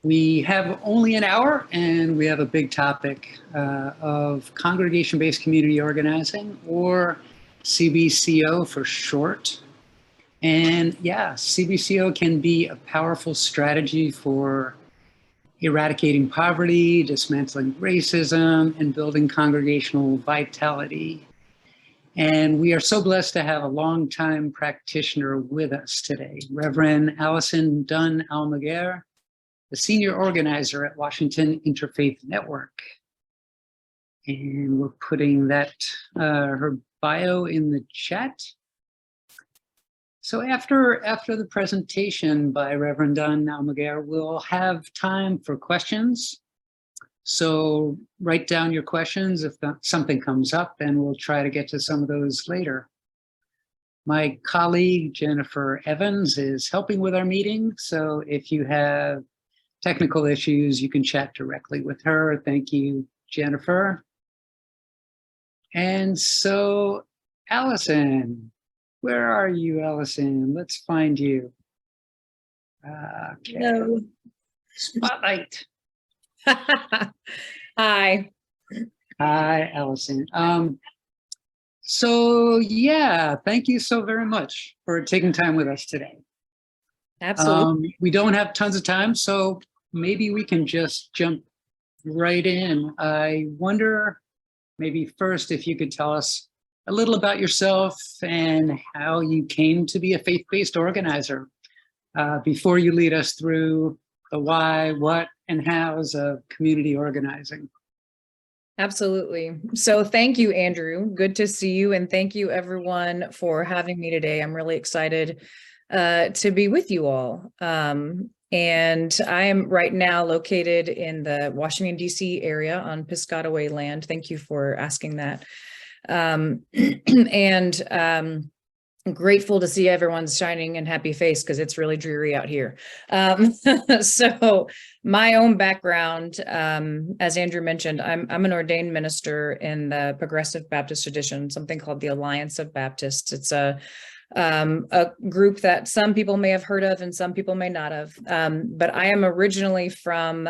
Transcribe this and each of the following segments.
We have only an hour, and we have a big topic of congregation-based community organizing, or CBCO for short. And yeah, CBCO can be a powerful strategy for eradicating poverty, dismantling racism, and building congregational vitality. And we are so blessed to have a longtime practitioner with us today, Reverend Alison Dunn-Almaguer, the senior organizer at Washington Interfaith Network. And we're putting that, her bio in the chat. So after the presentation by Reverend Dunn-Almaguer, we'll have time for questions. So write down your questions if something comes up, and we'll try to get to some of those later. My colleague, Jennifer Evans, is helping with our meeting. So if you have technical issues, you can chat directly with her. Thank you, Jennifer. And so, Alison, where are you, Alison? Let's find you. Okay. Hello. Spotlight. Hi. Hi, Alison. So yeah, thank you so very much for taking time with us today. Absolutely. We don't have tons of time, so maybe we can just jump right in. I wonder, maybe first, if you could tell us a little about yourself and how you came to be a faith-based organizer before you lead us through the why, what, and hows of community organizing. Absolutely. So thank you, Andrew. Good to see you. And thank you, everyone, for having me today. I'm really excited to be with you all. And I am right now located in the Washington, D.C. area on Piscataway land. Thank you for asking that. I'm grateful to see everyone's shining and happy face because it's really dreary out here. So my own background, as Andrew mentioned, I'm an ordained minister in the Progressive Baptist tradition, something called the Alliance of Baptists. It's a group that some people may have heard of and some people may not have. But I am originally from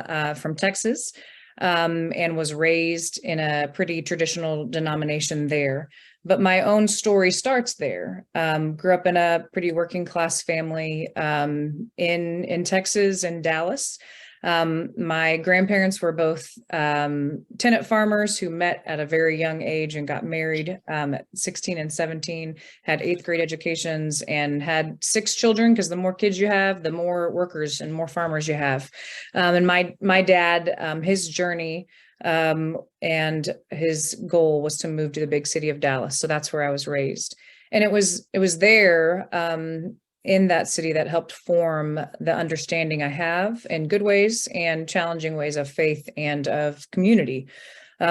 Texas and was raised in a pretty traditional denomination there. But my own story starts there. Grew up in a pretty working class family in Texas and Dallas. My grandparents were both tenant farmers who met at a very young age and got married at 16 and 17, had 8th grade educations, and had 6 children, because the more kids you have, the more workers and more farmers you have. And my dad, his journey and his goal was to move to the big city of Dallas. So that's where I was raised. And it was there in that city that helped form the understanding I have in good ways and challenging ways of faith and of community.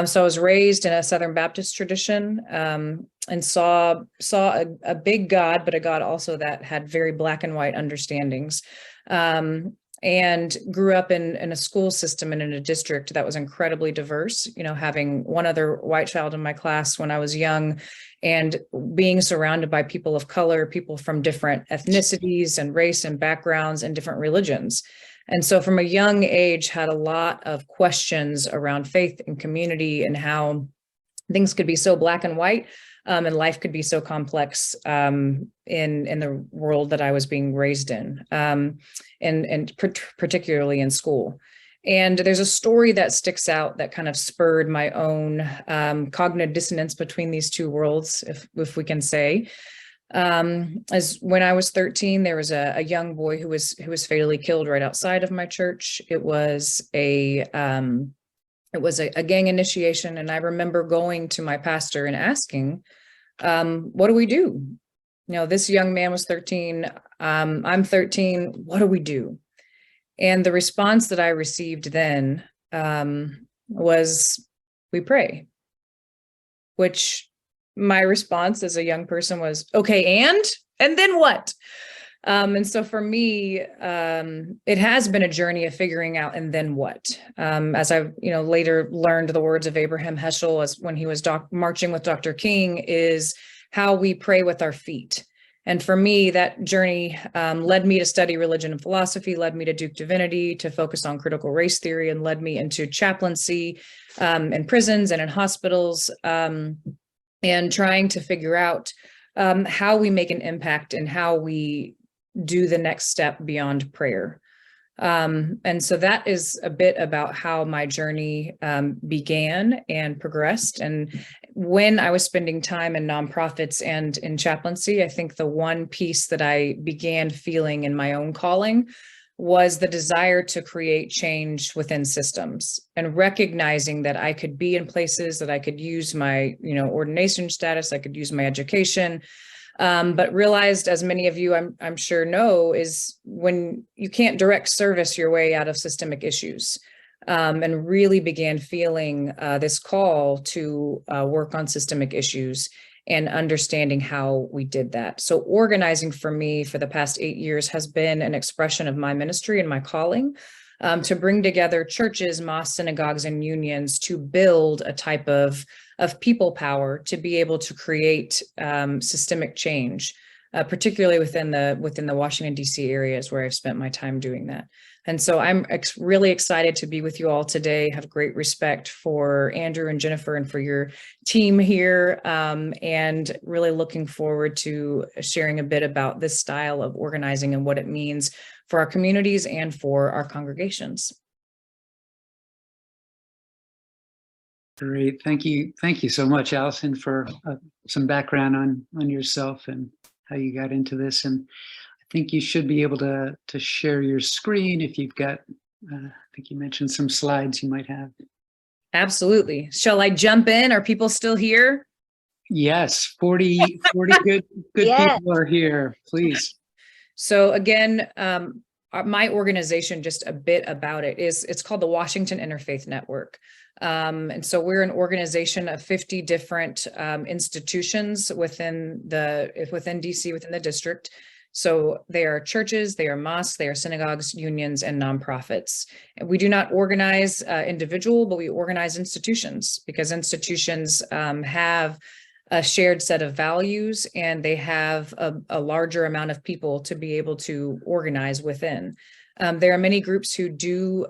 So I was raised in a Southern Baptist tradition and saw a big God, but a God also that had very black and white understandings. And grew up in a school system and in a district that was incredibly diverse, having one other white child in my class when I was young, and being surrounded by people of color, people from different ethnicities and race and backgrounds and different religions. And so from a young age, had a lot of questions around faith and community and how things could be so black and white. And life could be so complex in the world that I was being raised in, and particularly in school. And there's a story that sticks out that kind of spurred my own cognitive dissonance between these two worlds, if we can say. As when I was 13, there was a young boy who was fatally killed right outside of my church. It was a gang initiation. And I remember going to my pastor and asking, what do we do? This young man was 13. I'm 13. What do we do? And the response that I received then was, we pray. Which my response as a young person was, okay, and then what? And so for me, it has been a journey of figuring out, and then what? As I, later learned the words of Abraham Heschel as when he was marching with Dr. King, is how we pray with our feet. And for me, that journey led me to study religion and philosophy, led me to Duke Divinity, to focus on critical race theory, and led me into chaplaincy in prisons and in hospitals, and trying to figure out how we make an impact and how we do the next step beyond prayer. And so that is a bit about how my journey began and progressed. And when I was spending time in nonprofits and in chaplaincy, I think the one piece that I began feeling in my own calling was the desire to create change within systems, and recognizing that I could be in places, that I could use my, ordination status, I could use my education, but realized, as many of you I'm sure know, is when you can't direct service your way out of systemic issues, and really began feeling this call to work on systemic issues and understanding how we did that. So organizing for me for the past 8 years has been an expression of my ministry and my calling, to bring together churches, mosques, synagogues, and unions to build a type of people power to be able to create systemic change, particularly within the Washington, D.C. areas where I've spent my time doing that. And so I'm really excited to be with you all today. Have great respect for Andrew and Jennifer and for your team here, and really looking forward to sharing a bit about this style of organizing and what it means for our communities and for our congregations. Great. Thank you. Thank you so much, Alison, for some background on yourself and how you got into this. And I think you should be able to share your screen if you've got, I think you mentioned some slides you might have. Absolutely. Shall I jump in? Are people still here? Yes, 40 good Yes. people are here, please. So again, my organization, just a bit about it, it's called the Washington Interfaith Network. And so we're an organization of 50 different institutions within DC, within the district. So they are churches, they are mosques, they are synagogues, unions, and nonprofits. And we do not organize individual, but we organize institutions, because institutions have a shared set of values, and they have a larger amount of people to be able to organize within. There are many groups who do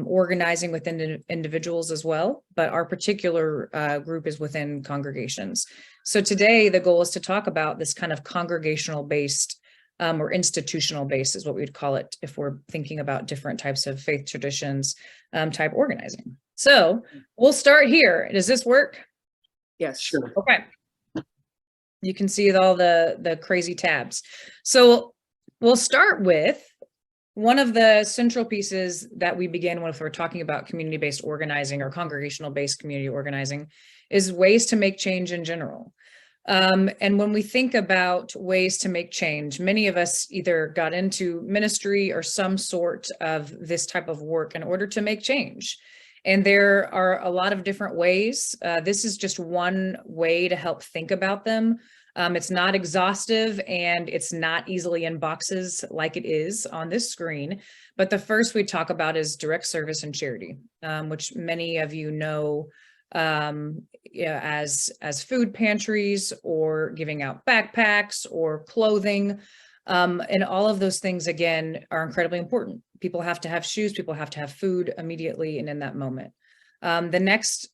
organizing within individuals as well, but our particular group is within congregations. So today, the goal is to talk about this kind of congregational based or institutional based is what we'd call it if we're thinking about different types of faith traditions type organizing. So we'll start here. Does this work? Yes, sure. Okay. You can see all the crazy tabs. So we'll start with one of the central pieces that we begin with, if we're talking about community-based organizing or congregational-based community organizing, is ways to make change in general. And when we think about ways to make change, many of us either got into ministry or some sort of this type of work in order to make change. And there are a lot of different ways. This is just one way to help think about them. It's not exhaustive, and it's not easily in boxes like it is on this screen. But the first we talk about is direct service and charity, which many of you know as food pantries or giving out backpacks or clothing. And all of those things, again, are incredibly important. People have to have shoes, people have to have food immediately and in that moment. The next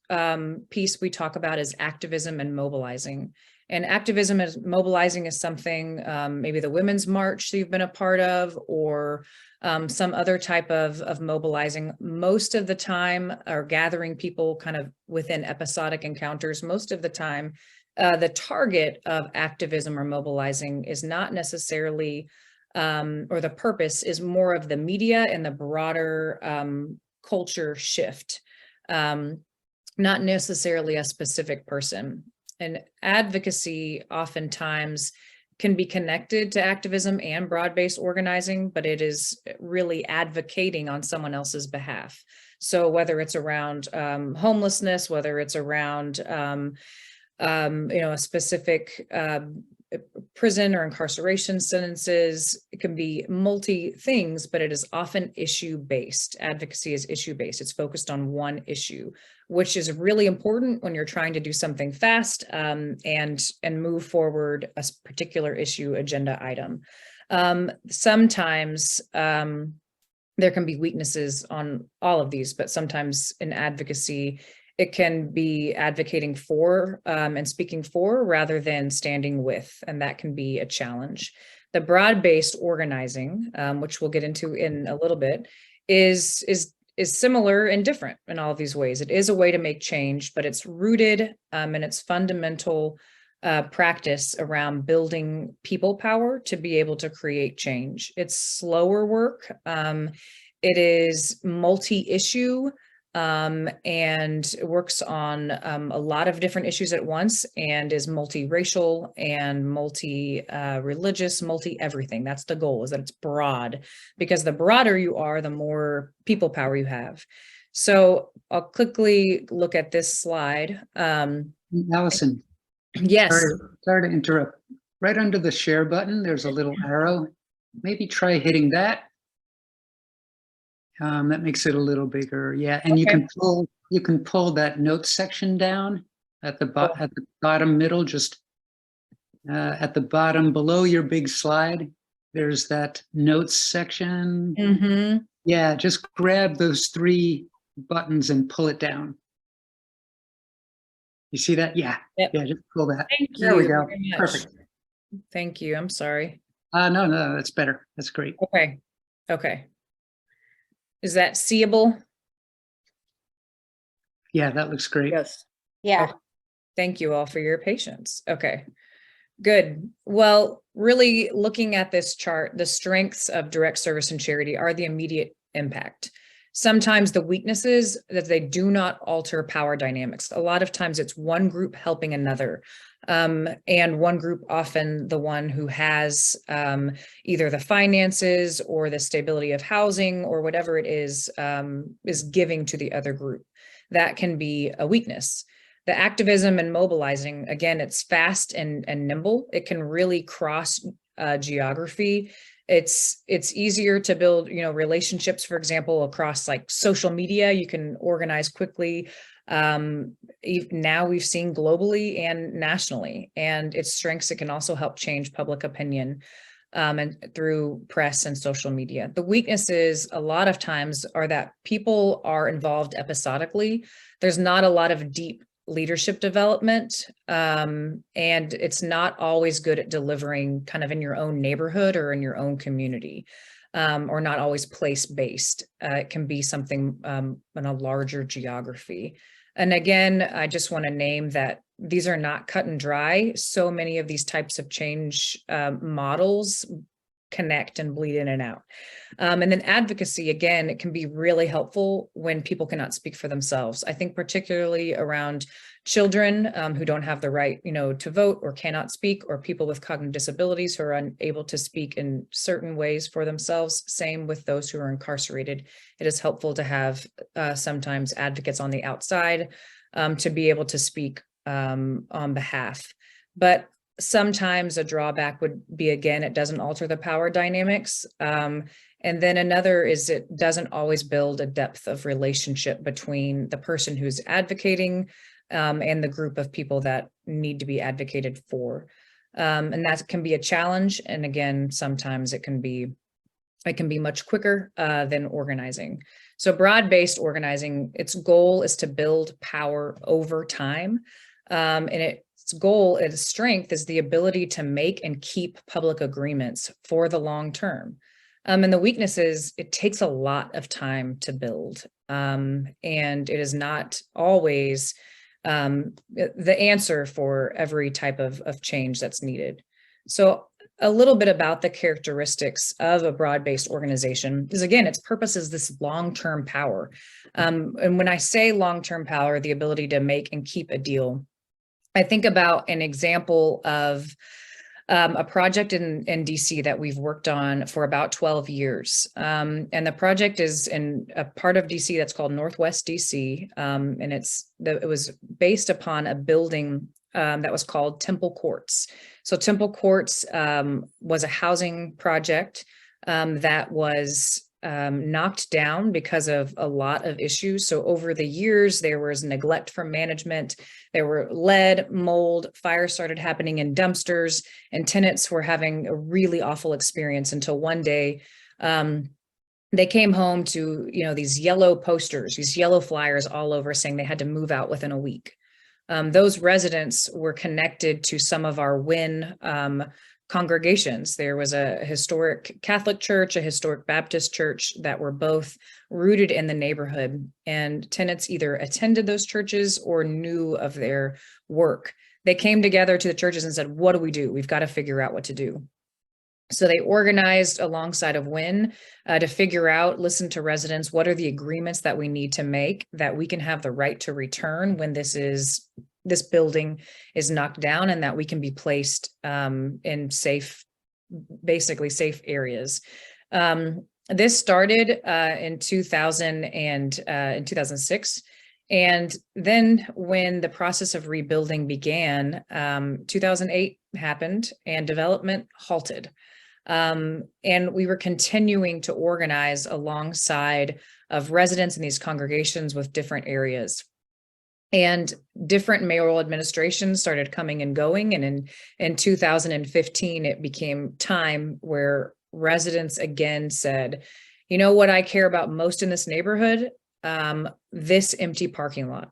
piece we talk about is activism and mobilizing. And activism and mobilizing is something, maybe the Women's March that you've been a part of, or some other type of mobilizing. Most of the time, or gathering people kind of within episodic encounters, most of the time, the target of activism or mobilizing is not necessarily, or the purpose is more of the media and the broader culture shift, not necessarily a specific person. And advocacy oftentimes can be connected to activism and broad-based organizing, but it is really advocating on someone else's behalf. So whether it's around homelessness, whether it's around a specific prison or incarceration sentences. It can be multi things, but it is often issue-based. Advocacy is issue-based. It's focused on one issue, which is really important when you're trying to do something fast and move forward a particular issue agenda item. Sometimes there can be weaknesses on all of these, but sometimes in advocacy, it can be advocating for and speaking for rather than standing with, and that can be a challenge. The broad-based organizing, which we'll get into in a little bit, is similar and different in all of these ways. It is a way to make change, but it's rooted in its fundamental practice around building people power to be able to create change. It's slower work. It is multi-issue. And works on a lot of different issues at once, and is multiracial and multi-religious, multi-everything. That's the goal, is that it's broad, because the broader you are, the more people power you have. So I'll quickly look at this slide. Allison. Yes. Sorry to interrupt. Right under the share button, there's a little arrow. Maybe try hitting that. That makes it a little bigger. Yeah, and Okay. you can pull that notes section down at the bottom middle, just at the bottom below your big slide. There's that notes section. Mm-hmm. Yeah, just grab those 3 buttons and pull it down. You see that? Yeah. Yep. Yeah, just pull that. Thank you. There we go. Very much. Perfect. Thank you. I'm sorry. No, that's better. That's great. Okay. Okay. Is that seeable? Yeah, that looks great. Yes. Yeah. Okay. Thank you all for your patience. Okay, good. Well, really looking at this chart, the strengths of direct service and charity are the immediate impact. Sometimes the weaknesses that they do not alter power dynamics. A lot of times it's one group helping another. And one group, often the one who has either the finances or the stability of housing or whatever it is giving to the other group. That can be a weakness. The activism and mobilizing, again, it's fast and nimble. It can really cross geography. It's easier to build, relationships, for example, across like social media. You can organize quickly. Now we've seen globally and nationally, and its strengths, it can also help change public opinion and through press and social media. The weaknesses a lot of times are that people are involved episodically. There's not a lot of deep leadership development, and it's not always good at delivering kind of in your own neighborhood or in your own community, or not always place-based. It can be something in a larger geography. And again, I just want to name that these are not cut and dry. So many of these types of change models connect and bleed in and out. And then advocacy, again, it can be really helpful when people cannot speak for themselves. I think particularly around children who don't have the right, to vote or cannot speak, or people with cognitive disabilities who are unable to speak in certain ways for themselves. Same with those who are incarcerated. It is helpful to have sometimes advocates on the outside to be able to speak on behalf. But sometimes a drawback would be, again, it doesn't alter the power dynamics. And then another is it doesn't always build a depth of relationship between the person who's advocating and the group of people that need to be advocated for. And that can be a challenge. And again, sometimes it can be much quicker than organizing. So broad-based organizing, its goal is to build power over time. And its goal, its strength is the ability to make and keep public agreements for the long term. And the weakness is it takes a lot of time to build. And it is not always the answer for every type of change that's needed. So a little bit about the characteristics of a broad-based organization is, again, its purpose is this long-term power. And when I say long-term power, the ability to make and keep a deal, I think about an example of a project in DC that we've worked on for about 12 years. And the project is in a part of DC that's called Northwest DC. And it was based upon a building that was called Temple Courts. So Temple Courts was a housing project that was knocked down because of a lot of issues. So over the years, there was neglect from management. There were lead, mold, fires started happening in dumpsters, and tenants were having a really awful experience until one day they came home to, these yellow posters, these yellow flyers all over saying they had to move out within a week. Those residents were connected to some of our WIN congregations. There was a historic Catholic church, a historic Baptist church that were both rooted in the neighborhood, and tenants either attended those churches or knew of their work. They came together to the churches and said, what do we do? We've got to figure out what to do. So they organized alongside of WIN to figure out, listen to residents, what are the agreements that we need to make that we can have the right to return when this building is knocked down, and that we can be placed in basically safe areas. This started in 2006. And then when the process of rebuilding began, 2008 happened and development halted. And we were continuing to organize alongside of residents in these congregations with different areas. And different mayoral administrations started coming and going. And in 2015, it became time where residents again said, you know what I care about most in this neighborhood? This empty parking lot.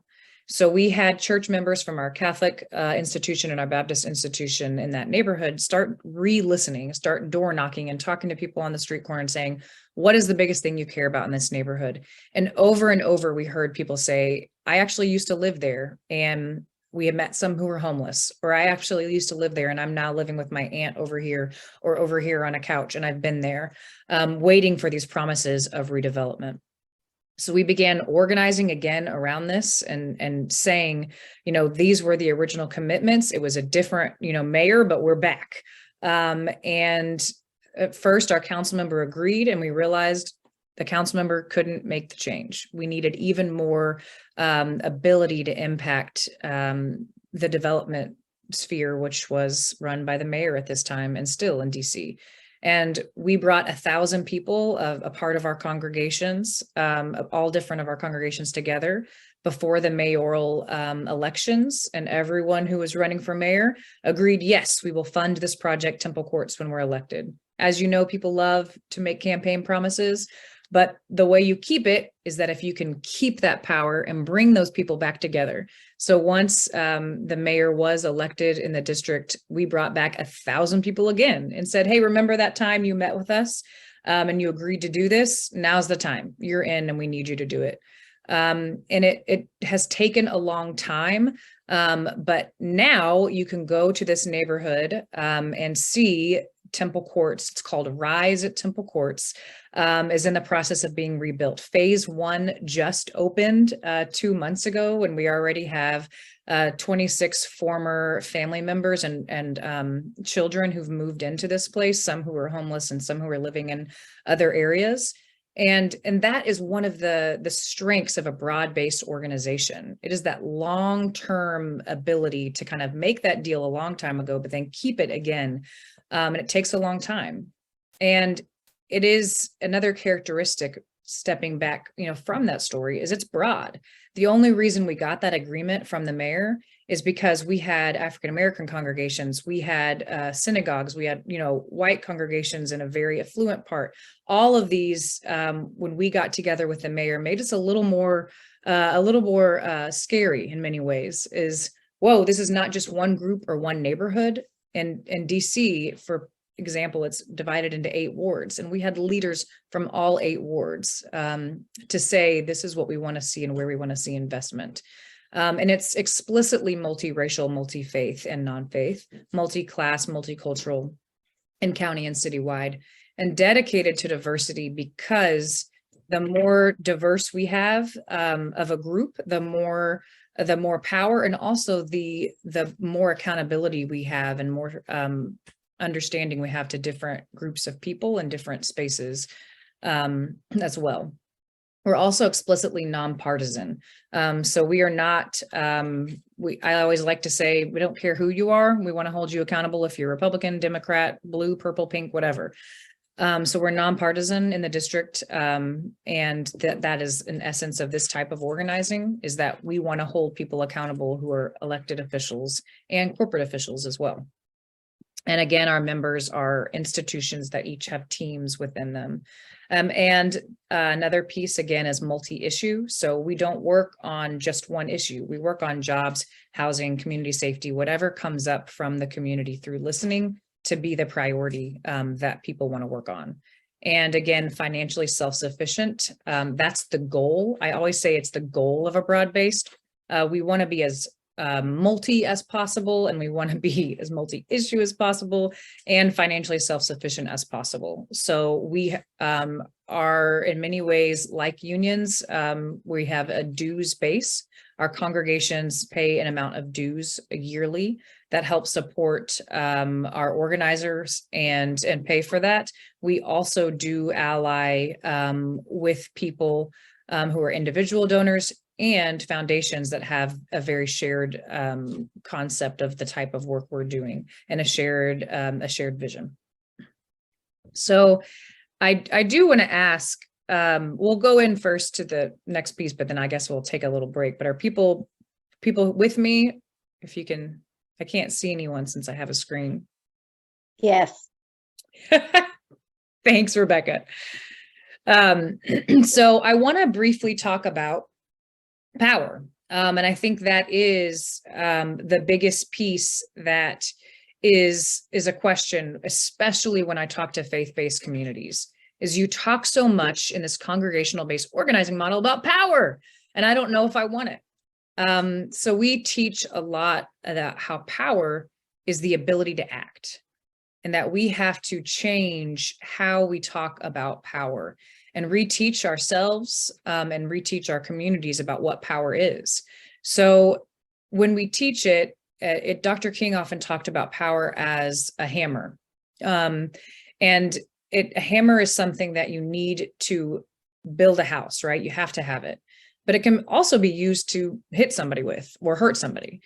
So we had church members from our Catholic institution and our Baptist institution in that neighborhood start re-listening, start door knocking and talking to people on the street corner and saying, what is the biggest thing you care about in this neighborhood? And over, we heard people say, I actually used to live there and we had met some who were homeless, or I actually used to live there and I'm now living with my aunt over here or over here on a couch. And I've been there waiting for these promises of redevelopment. So we began organizing again around this and saying, these were the original commitments. It was a different, mayor, but we're back. And at first our council member agreed, and we realized the council member couldn't make the change. We needed even more ability to impact the development sphere, which was run by the mayor at this time and still in DC. And we brought 1,000 people, a part of our congregations, all different of our congregations together before the mayoral elections. And everyone who was running for mayor agreed, yes, we will fund this project, Temple Courts, when we're elected. As you know, people love to make campaign promises, but the way you keep it is that if you can keep that power and bring those people back together. So once the mayor was elected in the district, we brought back 1,000 people again and said, hey, remember that time you met with us and you agreed to do this? Now's the time. You're in and we need you to do it. And it has taken a long time, but now you can go to this neighborhood and see Temple Courts. It's called Rise at Temple Courts, is in the process of being rebuilt. Phase 1 just opened 2 months ago, and we already have 26 former family members and children who've moved into this place, some who are homeless and some who are living in other areas. And that is one of the strengths of a broad-based organization. It is that long-term ability to kind of make that deal a long time ago, but then keep it again. And it takes a long time. And it is another characteristic, stepping back, from that story, is it's broad. The only reason we got that agreement from the mayor is because we had African-American congregations, we had synagogues, we had, white congregations in a very affluent part. All of these, when we got together with the mayor, made us a little more scary in many ways. Is, whoa, this is not just one group or one neighborhood. In DC, for example, it's divided into 8 wards, and we had leaders from all 8 wards to say, this is what we want to see and where we want to see investment. And it's explicitly multiracial, multi-faith and non-faith, multi-class, multicultural, and county and citywide, and dedicated to diversity, because the more diverse we have of a group, the more power, and also the more accountability we have and more understanding we have to different groups of people and different spaces as well. We're also explicitly nonpartisan. So we are not, I always like to say, we don't care who you are. We want to hold you accountable if you're Republican, Democrat, blue, purple, pink, whatever. So we're nonpartisan in the district. And that is an essence of this type of organizing, is that we want to hold people accountable who are elected officials and corporate officials as well. And again, our members are institutions that each have teams within them. Another piece, again, is multi-issue. So we don't work on just one issue. We work on jobs, housing, community safety, whatever comes up from the community through listening to be the priority that people want to work on. And again, financially self-sufficient. That's the goal. I always say it's the goal of a broad-based. We want to be as multi as possible, and we want to be as multi-issue as possible and financially self-sufficient as possible. So we are in many ways like unions. We have a dues base. Our congregations pay an amount of dues yearly that helps support our organizers and pay for that. We also do ally with people who are individual donors and foundations that have a very shared concept of the type of work we're doing and a shared vision. So I do want to ask, we'll go in first to the next piece, but then I guess we'll take a little break. But are people with me? If you can, I can't see anyone since I have a screen. Yes. Thanks, Rebecca. So I want to briefly talk about power. And I think that is the biggest piece that is a question, especially when I talk to faith-based communities, is you talk so much in this congregational-based organizing model about power, and I don't know if I want it. So we teach a lot about how power is the ability to act, and that we have to change how we talk about power and reteach ourselves and reteach our communities about what power is. So when we teach it, Dr. King often talked about power as a hammer. A hammer is something that you need to build a house, right? You have to have it. But it can also be used to hit somebody with or hurt somebody.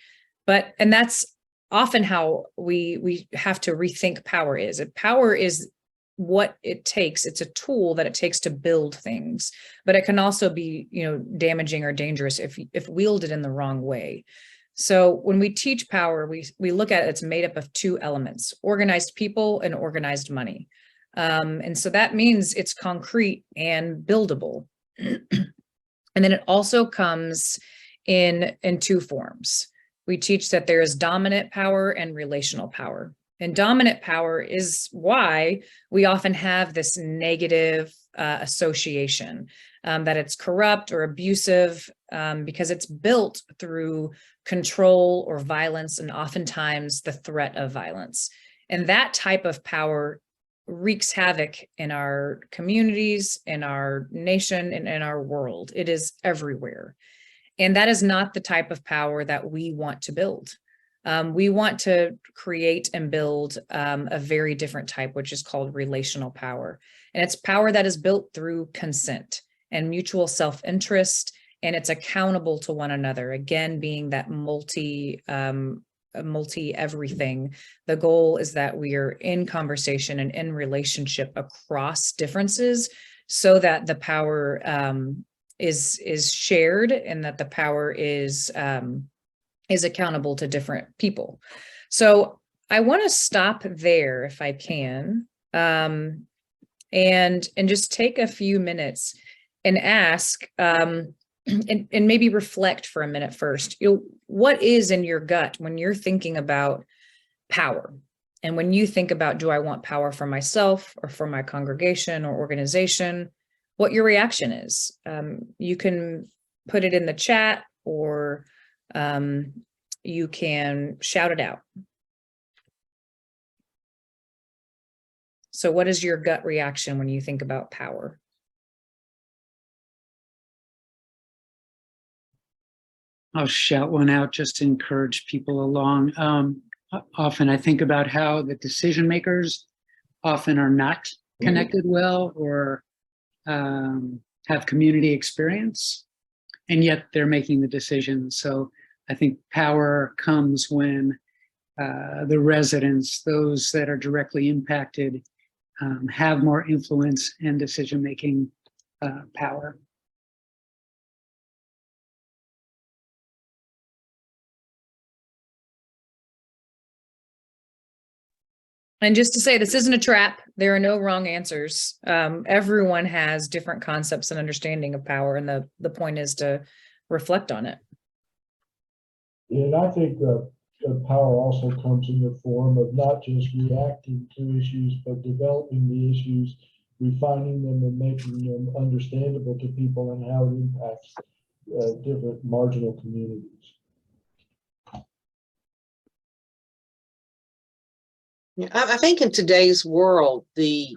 And that's often how we have to rethink power is. Power is what it takes. It's a tool that it takes to build things, but it can also be, damaging or dangerous if wielded in the wrong way. So when we teach power, we look at it's made up of two elements: organized people and organized money. And so that means it's concrete and buildable. And then it also comes in two forms. We teach that there is dominant power and relational power. And dominant power is why we often have this negative association, that it's corrupt or abusive, because it's built through control or violence, and oftentimes the threat of violence. And that type of power wreaks havoc in our communities, in our nation, and in our world. It is everywhere. And that is not the type of power that we want to build. We want to create and build a very different type, which is called relational power. And it's power that is built through consent and mutual self-interest, and it's accountable to one another. Again, being that multi everything. The goal is that we are in conversation and in relationship across differences, so that the power is shared, and that the power is accountable to different people. So I want to stop there if I can, and just take a few minutes and ask, and maybe reflect for a minute first. What is in your gut when you're thinking about power? And when you think about, do I want power for myself or for my congregation or organization, what your reaction is? You can put it in the chat, or you can shout it out. So what is your gut reaction when you think about power? I'll shout one out just to encourage people along. Often I think about how the decision makers often are not connected well, or have community experience, and yet they're making the decisions. So I think power comes when the residents, those that are directly impacted, have more influence and decision-making power. And just to say, this isn't a trap. There are no wrong answers. Everyone has different concepts and understanding of power, and the point is to reflect on it. And I think the power also comes in the form of not just reacting to issues, but developing the issues, refining them, and making them understandable to people and how it impacts different marginal communities. I think in today's world, the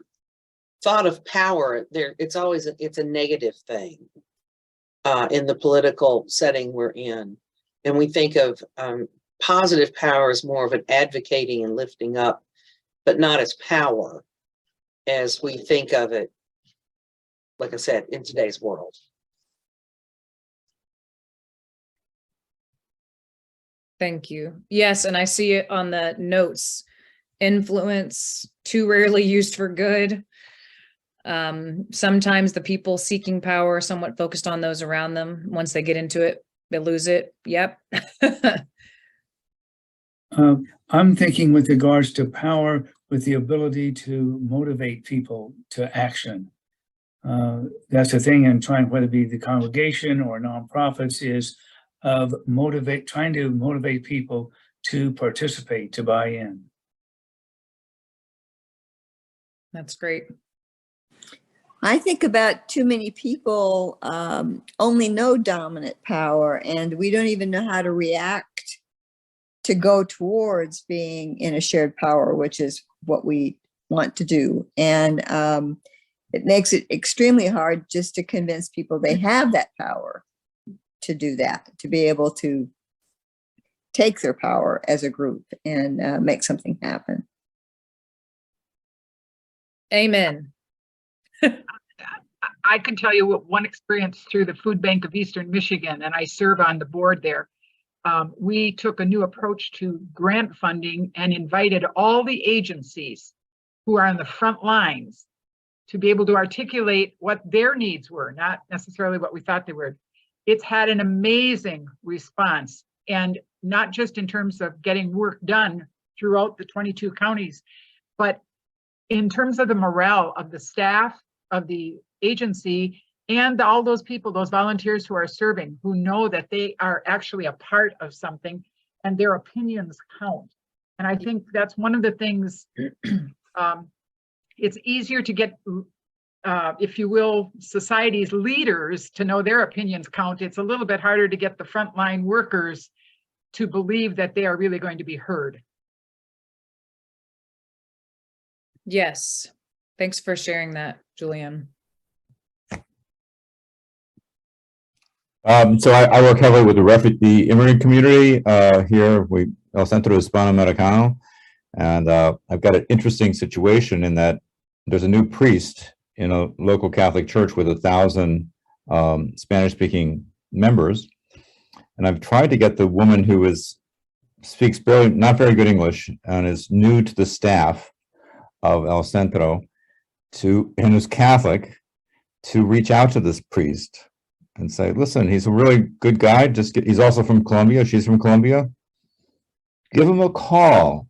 thought of power, it's always it's a negative thing in the political setting we're in. And we think of positive power as more of an advocating and lifting up, but not as power as we think of it, like I said, in today's world. Thank you. Yes, and I see it on the notes. Influence, too rarely used for good. Sometimes the people seeking power are somewhat focused on those around them. Once they get into it, they lose it. Yep. I'm thinking with regards to power, with the ability to motivate people to action. That's the thing in trying, whether it be the congregation or nonprofits, is of trying to motivate people to participate, to buy in. That's great. I think about too many people only know dominant power, and we don't even know how to react to go towards being in a shared power, which is what we want to do. And it makes it extremely hard just to convince people they have that power to do that, to be able to take their power as a group and make something happen. Amen. I can tell you one experience through the Food Bank of Eastern Michigan, and I serve on the board there. We took a new approach to grant funding and invited all the agencies who are on the front lines to be able to articulate what their needs were, not necessarily what we thought they were. It's had an amazing response, and not just in terms of getting work done throughout the 22 counties, but in terms of the morale of the staff, of the agency, and all those people, those volunteers who are serving, who know that they are actually a part of something and their opinions count. And I think that's one of the things, it's easier to get, if you will, society's leaders to know their opinions count. It's a little bit harder to get the frontline workers to believe that they are really going to be heard. Yes. Thanks for sharing that, Julianne. So I work heavily with the immigrant community here. El Centro Hispano-Americano, and I've got an interesting situation in that there's a new priest in a local Catholic church with 1,000 Spanish-speaking members, and I've tried to get the woman who speaks barely, not very good English, and is new to the staff of El Centro, and who's Catholic, to reach out to this priest and say, listen, he's a really good guy. He's also from Colombia. She's from Colombia. Give him a call.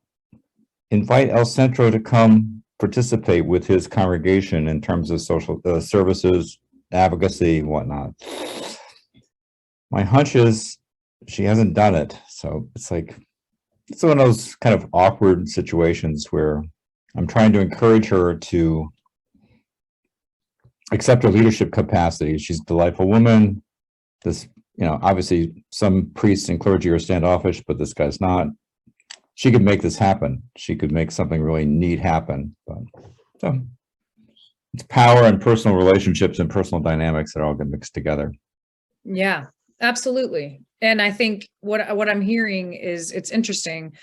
Invite El Centro to come participate with his congregation in terms of social services, advocacy, whatnot. My hunch is she hasn't done it. So it's one of those kind of awkward situations where I'm trying to encourage her to accept her leadership capacity. She's a delightful woman. Obviously some priests and clergy are standoffish, but this guy's not. She could make this happen. She could make something really neat happen. But, so it's power and personal relationships and personal dynamics that are all going to mix together. Yeah, absolutely. And I think what I'm hearing is, it's interesting.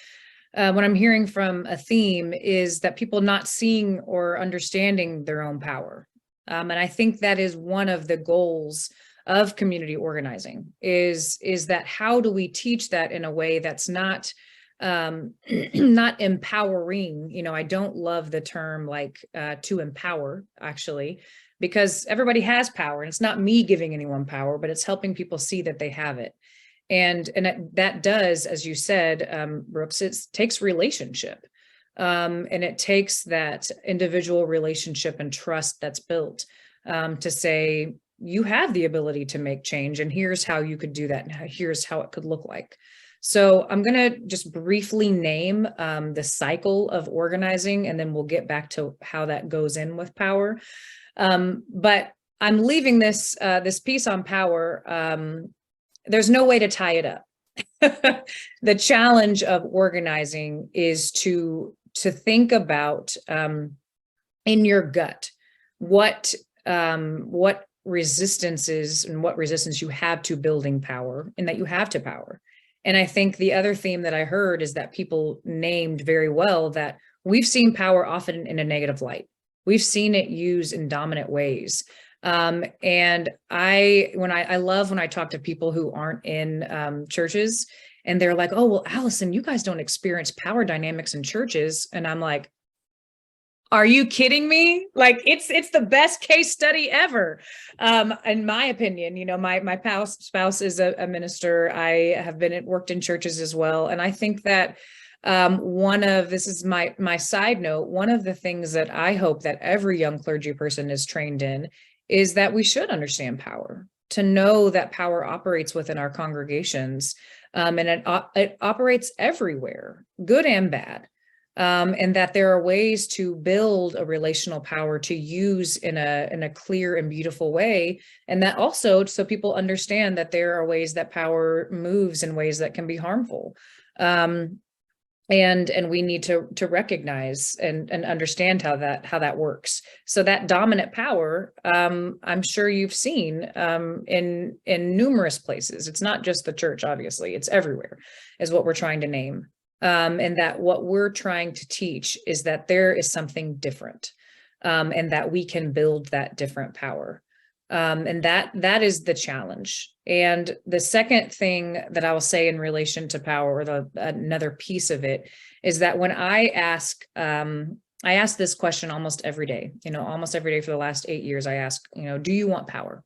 What I'm hearing from a theme is that people not seeing or understanding their own power. And I think that is one of the goals of community organizing is that how do we teach that in a way that's not not empowering. You know, I don't love the term like to empower, actually, because everybody has power, and it's not me giving anyone power, but it's helping people see that they have it. And that does, as you said, Brooks, it takes relationship. And it takes that individual relationship and trust that's built to say, you have the ability to make change, and here's how you could do that, and here's how it could look like. So I'm going to just briefly name the cycle of organizing, and then we'll get back to how that goes in with power. But I'm leaving this piece on power. There's no way to tie it up. The challenge of organizing is to think about in your gut what resistances and what resistance you have to building power, and that you have to power. And I think the other theme that I heard is that people named very well that we've seen power often in a negative light. We've seen it used in dominant ways. And I love when I talk to people who aren't in churches, and they're like, oh, well, Alison, you guys don't experience power dynamics in churches. And I'm like, are you kidding me? Like, it's the best case study ever. In my opinion, you know, my spouse is a minister. I have worked in churches as well. And I think that this is my side note, one of the things that I hope that every young clergy person is trained in is that we should understand power, to know that power operates within our congregations, and it operates everywhere, good and bad. And that there are ways to build a relational power to use in a clear and beautiful way. And that also, so people understand that there are ways that power moves in ways that can be harmful. And we need to recognize and understand how that works. So that dominant power, I'm sure you've seen in numerous places. It's not just the church, obviously, it's everywhere, is what we're trying to name. And that what we're trying to teach is that there is something different, and that we can build that different power. And that is the challenge. And the second thing that I will say in relation to power, or another piece of it, is that when I ask this question almost every day, almost every day for the last 8 years, I ask, do you want power?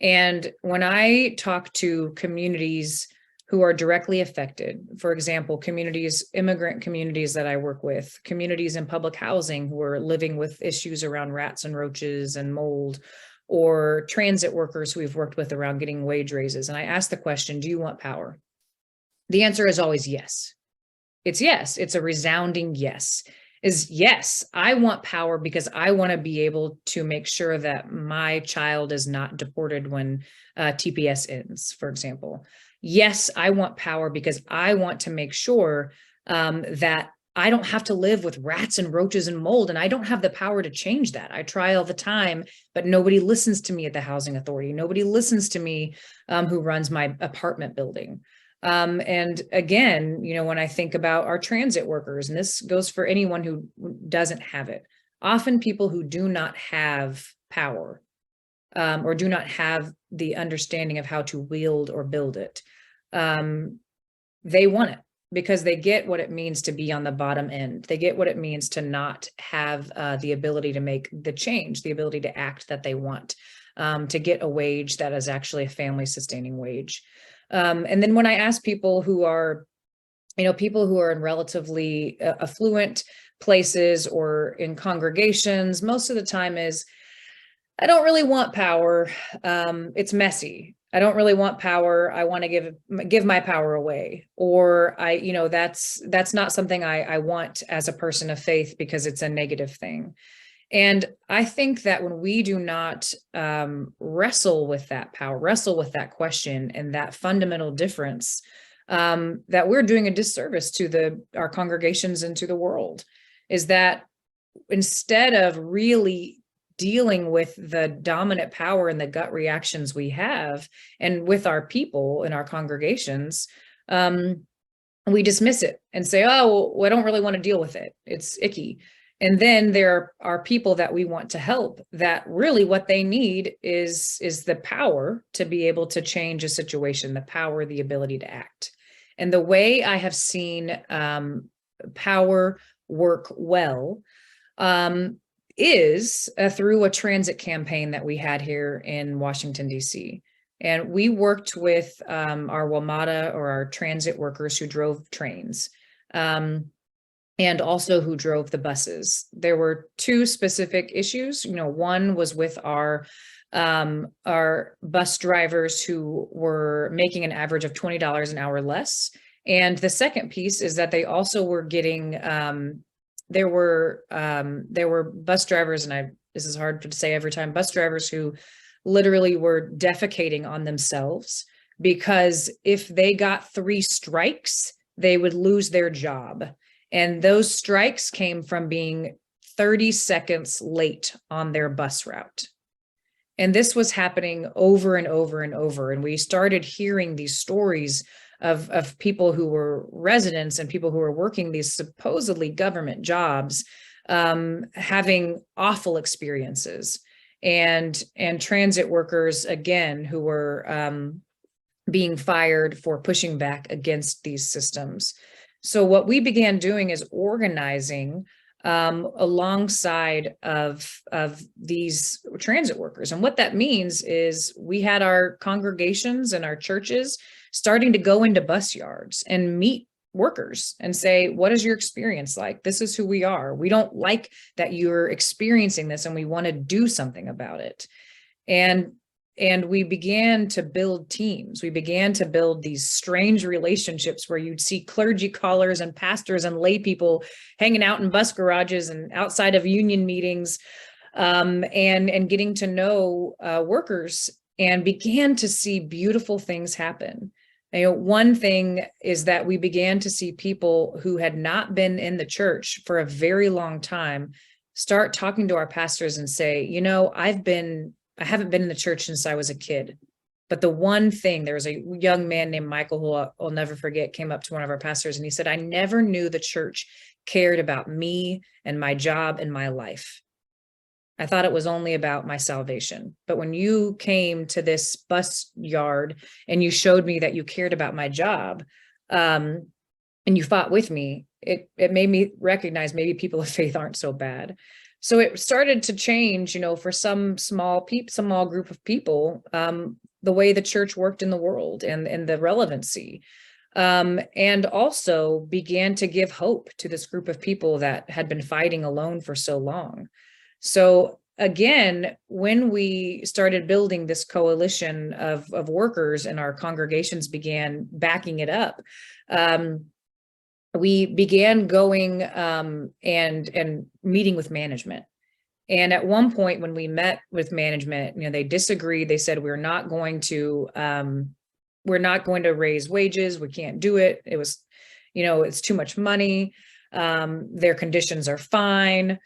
And when I talk to communities who are directly affected, for example, immigrant communities that I work with, communities in public housing who are living with issues around rats and roaches and mold, or transit workers who we've worked with around getting wage raises. And I ask the question, do you want power? The answer is always yes. It's yes. It's a resounding yes. Is yes, I want power because I want to be able to make sure that my child is not deported when TPS ends, for example. Yes, I want power because I want to make sure that I don't have to live with rats and roaches and mold, and I don't have the power to change that. I try all the time, but nobody listens to me at the housing authority. Nobody listens to me who runs my apartment building. And again, when I think about our transit workers, and this goes for anyone who doesn't have it, often people who do not have power or do not have the understanding of how to wield or build it, they want it. Because they get what it means to be on the bottom end. They get what it means to not have the ability to make the change, the ability to act that they want, to get a wage that is actually a family sustaining wage. And then when I ask people who are, in relatively affluent places or in congregations, most of the time is, I don't really want power. It's messy. I don't really want power. I want to give my power away. Or that's not something I want as a person of faith because it's a negative thing. And I think that when we do not wrestle with that power, wrestle with that question and that fundamental difference, that we're doing a disservice to our congregations and to the world, is that instead of really dealing with the dominant power and the gut reactions we have, and with our people in our congregations, we dismiss it and say, oh, well, I don't really want to deal with it. It's icky. And then there are people that we want to help that really what they need is the power to be able to change a situation, the power, the ability to act. And the way I have seen power work well is through a transit campaign that we had here in Washington, D.C. And we worked with our WMATA, or our transit workers who drove trains, and also who drove the buses. There were two specific issues. One was with our bus drivers who were making an average of $20 an hour less. And the second piece is that they also were getting, there were bus drivers, and this is hard to say every time, bus drivers who literally were defecating on themselves, because if they got 3 strikes, they would lose their job. And those strikes came from being 30 seconds late on their bus route. And this was happening over and over and over. And we started hearing these stories of people who were residents and people who were working these supposedly government jobs, having awful experiences. And transit workers, again, who were being fired for pushing back against these systems. So what we began doing is organizing alongside of these transit workers. And what that means is we had our congregations and our churches starting to go into bus yards and meet workers and say, what is your experience like? This is who we are. We don't like that you're experiencing this, and we want to do something about it. And we began to build teams. We began to build these strange relationships where you'd see clergy callers and pastors and lay people hanging out in bus garages and outside of union meetings, and getting to know workers, and began to see beautiful things happen. One thing is that we began to see people who had not been in the church for a very long time start talking to our pastors and say, I haven't been in the church since I was a kid. But the one thing, there was a young man named Michael, who I'll never forget, came up to one of our pastors and he said, I never knew the church cared about me and my job and my life. I thought it was only about my salvation. But when you came to this bus yard and you showed me that you cared about my job, and you fought with me, it made me recognize maybe people of faith aren't so bad. So it started to change, for some small group of people, the way the church worked in the world and the relevancy, and also began to give hope to this group of people that had been fighting alone for so long. So again, when we started building this coalition of workers and our congregations began backing it up, we began going and meeting with management. And at one point when we met with management, they disagreed. They said, we're not going to raise wages. We can't do it. It was, it's too much money. Their conditions are fine.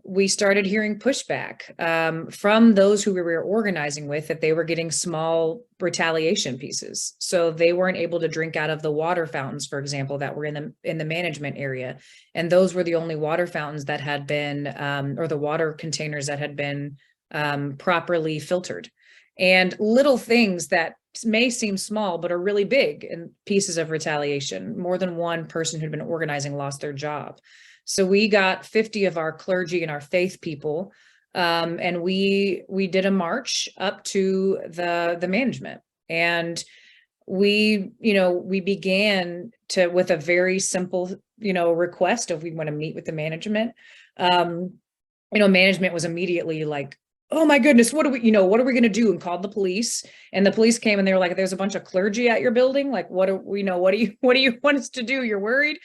We started hearing pushback from those who we were organizing with, that they were getting small retaliation pieces. So they weren't able to drink out of the water fountains, for example, that were in the management area. And those were the only water fountains that had been, or the water containers that had been properly filtered. And little things that may seem small, but are really big in pieces of retaliation. More than one person who'd been organizing lost their job. So we got 50 of our clergy and our faith people, and we did a march up to the management, and we began with a very simple request of, we want to meet with the management. Management was immediately like, oh my goodness, what are we going to do? And called the police, and the police came and they were like, there's a bunch of clergy at your building. Like, what do you want us to do? You're worried.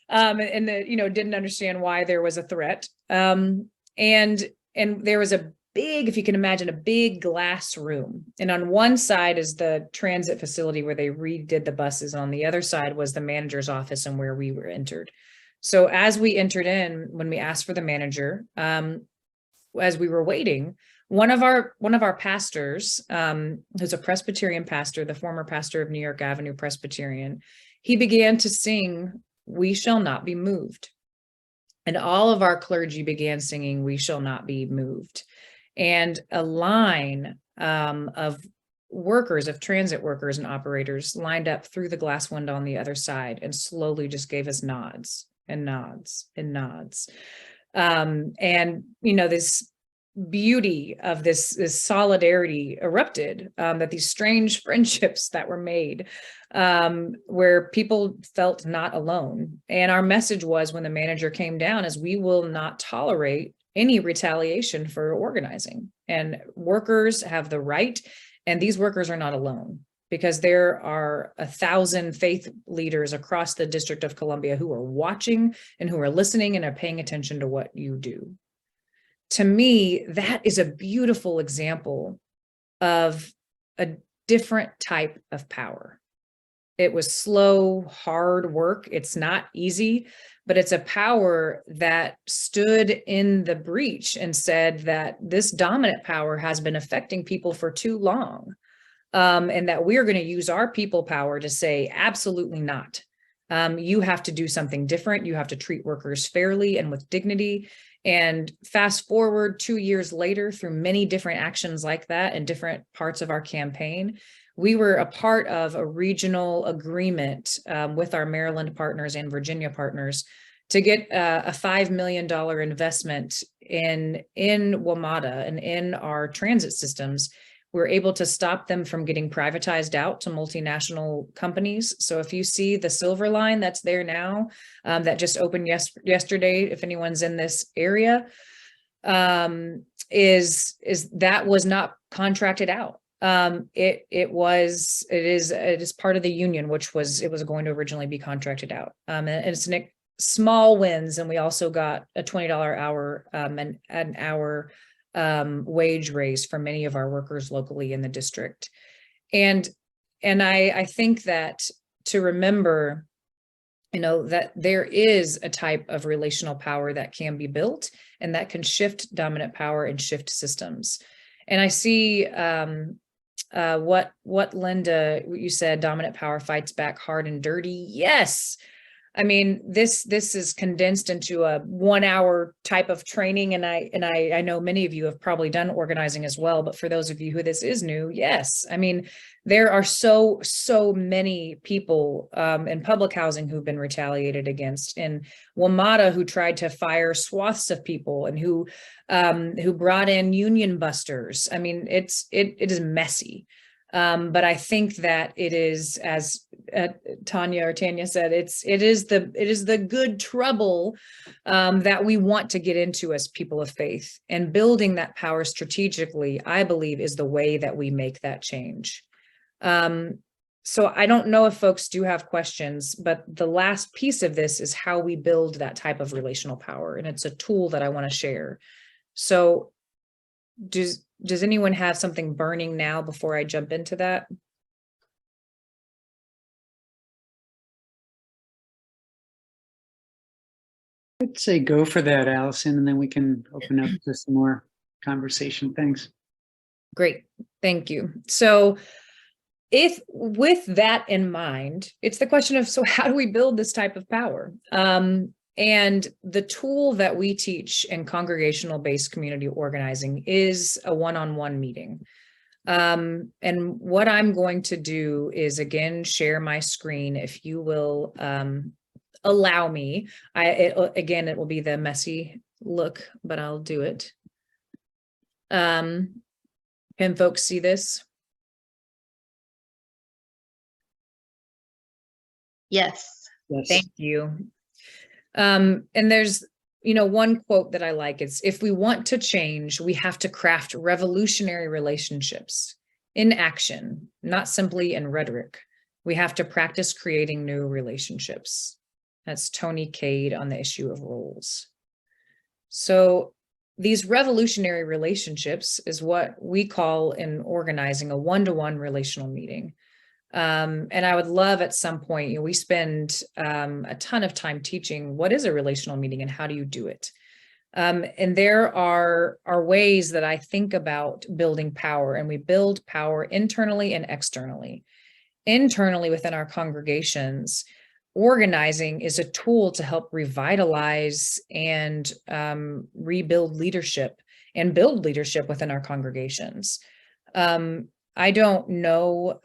And didn't understand why there was a threat. And there was a big, if you can imagine, a big glass room. And on one side is the transit facility where they redid the buses. And on the other side was the manager's office and where we were entered. So as we entered in, when we asked for the manager, as we were waiting, one of our pastors, who's a Presbyterian pastor, the former pastor of New York Avenue Presbyterian, he began to sing, "We shall not be moved." And all of our clergy began singing, "We Shall Not Be Moved." And a line of workers, of transit workers and operators lined up through the glass window on the other side and slowly just gave us nods and nods and nods. And, you know, this beauty of this solidarity erupted, that these strange friendships that were made, where people felt not alone. And our message was, when the manager came down, is we will not tolerate any retaliation for organizing, and workers have the right, and these workers are not alone, because there are 1,000 faith leaders across the District of Columbia who are watching and who are listening and are paying attention to what you do. To me, that is a beautiful example of a different type of power. It was slow, hard work. It's not easy, but it's a power that stood in the breach and said that this dominant power has been affecting people for too long, and that we're going to use our people power to say, absolutely not. You have to do something different. You have to treat workers fairly and with dignity. And fast forward 2 years later, through many different actions like that in different parts of our campaign, we were a part of a regional agreement with our Maryland partners and Virginia partners to get a $5 million investment in WMATA and in our transit systems. We're able to stop them from getting privatized out to multinational companies. So if you see the Silver Line that's there now, that just opened yesterday, if anyone's in this area, is that was not contracted out. It is part of the union, which was going to originally be contracted out. And it's small wins, and we also got a $20 hour an hour wage raise for many of our workers locally in the district. And I think that to remember, you know, that there is a type of relational power that can be built and that can shift dominant power and shift systems. And I see what Linda, you said, dominant power fights back hard and dirty. Yes. I mean, this is condensed into a 1 hour type of training. And I know many of you have probably done organizing as well, but for those of you who this is new, yes. I mean, there are so many people in public housing who've been retaliated against, in WMATA who tried to fire swaths of people, and who brought in union busters. I mean, it is messy. But I think that it is, as Tanya said, it is the good trouble that we want to get into as people of faith, and building that power strategically, I believe, is the way that we make that change. So I don't know if folks do have questions, but the last piece of this is how we build that type of relational power, and it's a tool that I want to share. So does anyone have something burning now before I jump into that? I'd say go for that, Allison, and then we can open up to some more conversation. Thanks. Great. Thank you. So if with that in mind, it's the question of, so how do we build this type of power? And the tool that we teach in congregational-based community organizing is a one-on-one meeting. And what I'm going to do is, again, share my screen, if you will allow me. It will be the messy look, but I'll do it. Can folks see this? Yes. Thank you. And there's, one quote that I like. It's, if we want to change, we have to craft revolutionary relationships in action, not simply in rhetoric. We have to practice creating new relationships. That's Tony Cade on the issue of roles. So these revolutionary relationships is what we call in organizing a one-to-one relational meeting. And I would love at some point, we spend a ton of time teaching what is a relational meeting and how do you do it. And there are ways that I think about building power, and we build power internally and externally. Internally within our congregations, organizing is a tool to help revitalize and rebuild leadership and build leadership within our congregations. I don't know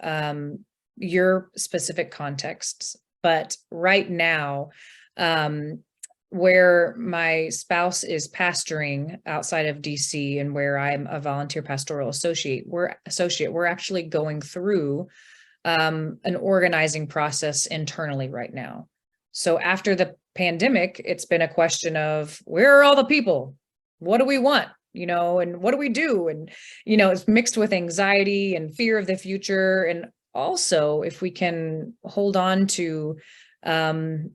your specific contexts, but right now, where my spouse is pastoring outside of DC and where I'm a volunteer pastoral associate, we're actually going through an organizing process internally right now. So after the pandemic, it's been a question of, where are all the people? What do we want? And what do we do? And, it's mixed with anxiety and fear of the future. And also, if we can hold on to the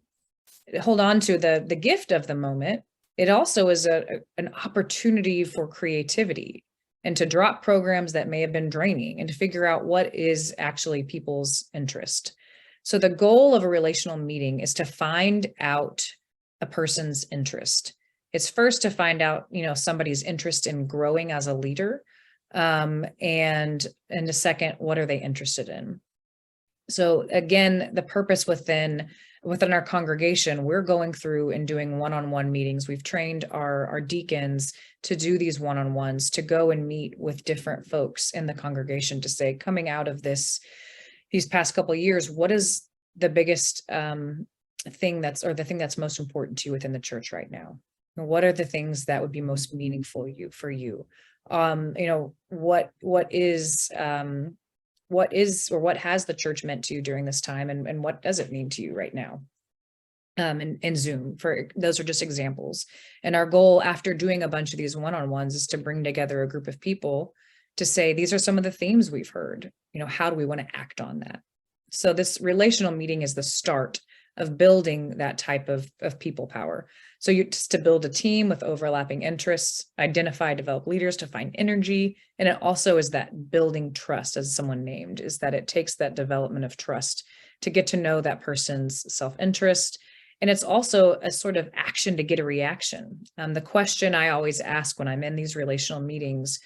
gift of the moment, it also is an opportunity for creativity and to drop programs that may have been draining and to figure out what is actually people's interest. So the goal of a relational meeting is to find out a person's interest. It's first to find out, somebody's interest in growing as a leader. And the second, what are they interested in? So again, the purpose within our congregation, we're going through and doing one-on-one meetings. We've trained our deacons to do these one-on-ones, to go and meet with different folks in the congregation to say, coming out of these past couple of years, what is the biggest thing that's most important to you within the church right now? What are the things that would be most meaningful for you? What has the church meant to you during this time, and what does it mean to you right now? And Zoom, those are just examples. And our goal after doing a bunch of these one-on-ones is to bring together a group of people to say, these are some of the themes we've heard. How do we want to act on that? So this relational meeting is the start of building that type of people power. So just to build a team with overlapping interests, identify, develop leaders to find energy. And it also is that building trust, as someone named, is that it takes that development of trust to get to know that person's self-interest. And it's also a sort of action to get a reaction. The question I always ask when I'm in these relational meetings,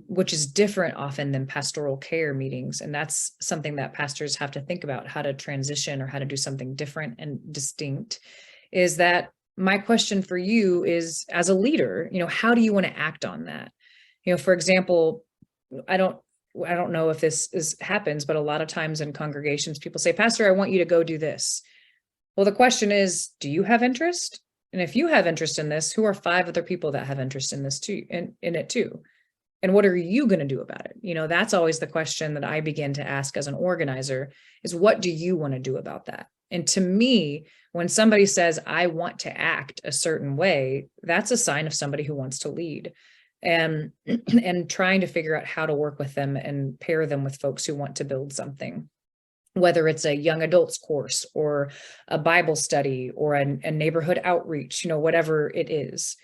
which is different often than pastoral care meetings. And that's something that pastors have to think about, how to transition or how to do something different and distinct, is that my question for you is, as a leader, how do you want to act on that? For example, I don't know if this happens, but a lot of times in congregations, people say, Pastor, I want you to go do this. Well, the question is, do you have interest? And if you have interest in this, who are 5 other people that have interest in this too, in it too? And what are you going to do about it? That's always the question that I begin to ask as an organizer, is what do you want to do about that? And to me, when somebody says, I want to act a certain way, that's a sign of somebody who wants to lead, and trying to figure out how to work with them and pair them with folks who want to build something, whether it's a young adults course or a Bible study or a neighborhood outreach, whatever it is.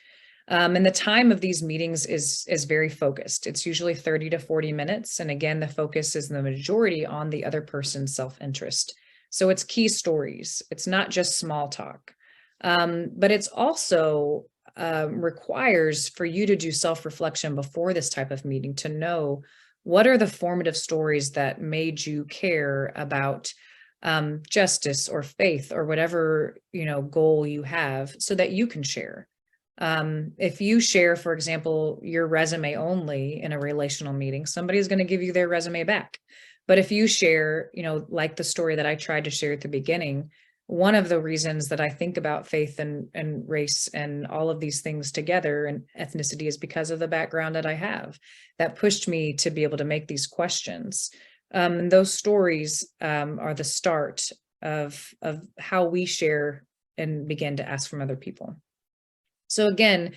And the time of these meetings is very focused. It's usually 30 to 40 minutes. And again, the focus is the majority on the other person's self-interest. So it's key stories. It's not just small talk, but it's also requires for you to do self-reflection before this type of meeting to know what are the formative stories that made you care about justice or faith or whatever, goal you have, so that you can share. If you share, for example, your resume only in a relational meeting, somebody's going to give you their resume back. But if you share, like the story that I tried to share at the beginning, one of the reasons that I think about faith and race and all of these things together and ethnicity is because of the background that I have that pushed me to be able to make these questions. And those stories are the start of how we share and begin to ask from other people. So again,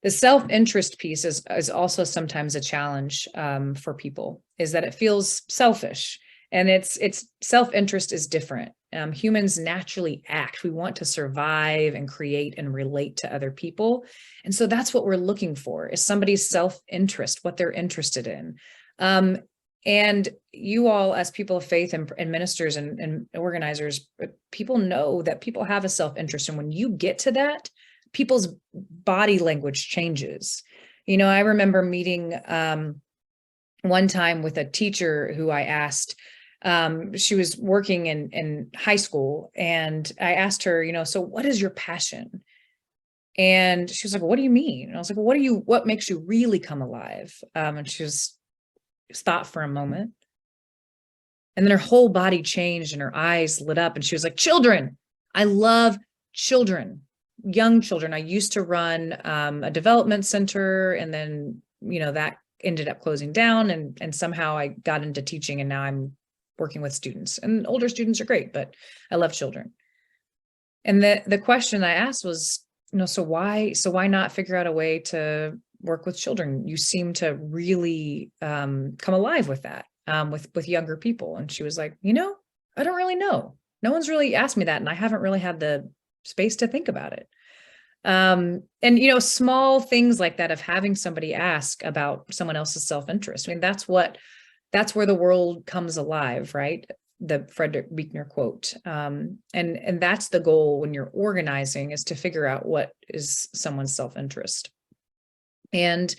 the self-interest piece is also sometimes a challenge for people, is that it feels selfish, and it's self-interest is different. Humans naturally act. We want to survive and create and relate to other people. And so that's what we're looking for, is somebody's self-interest, what they're interested in. And you all, as people of faith and ministers and organizers, people know that people have a self-interest. And when you get to that, people's body language changes. I remember meeting one time with a teacher who I asked, She was working in high school, and I asked her, so what is your passion? And she was like, what do you mean? And I was like, what makes you really come alive? And she was thought for a moment. And then her whole body changed and her eyes lit up, and she was like, children. I love children, young children. I used to run a development center, and then, that ended up closing down, and somehow I got into teaching, and now I'm working with students, and older students are great, but I love children. And the question I asked was, so why not figure out a way to work with children? You seem to really come alive with that, with younger people. And she was like, I don't really know. No one's really asked me that, and I haven't really had the space to think about it. And, small things like that of having somebody ask about someone else's self-interest. I mean, that's where the world comes alive, right? The Frederick Buechner quote. And that's the goal when you're organizing, is to figure out what is someone's self-interest. And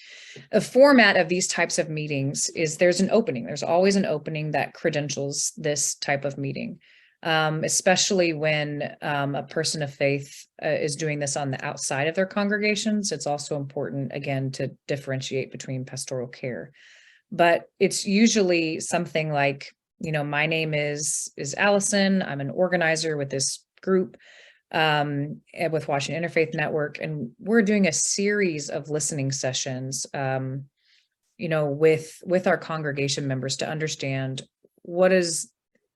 a format of these types of meetings is there's an opening. There's always an opening that credentials this type of meeting, especially when a person of faith is doing this on the outside of their congregations. It's also important, again, to differentiate between pastoral care. But it's usually something like, my name is Allison. I'm an organizer with this group with Washington Interfaith Network, and we're doing a series of listening sessions, with our congregation members to understand what is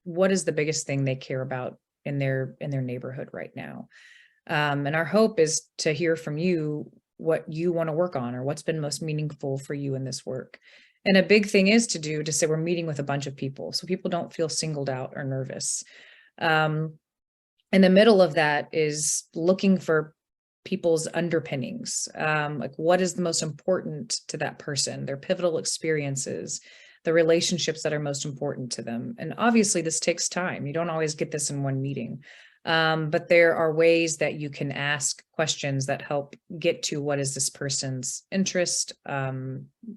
the biggest thing they care about in their neighborhood right now. And our hope is to hear from you what you want to work on, or what's been most meaningful for you in this work. And a big thing is to say we're meeting with a bunch of people, so people don't feel singled out or nervous. In the middle of that is looking for people's underpinnings, like what is the most important to that person, their pivotal experiences, the relationships that are most important to them. And obviously this takes time. You don't always get this in one meeting. But there are ways that you can ask questions that help get to what is this person's interest,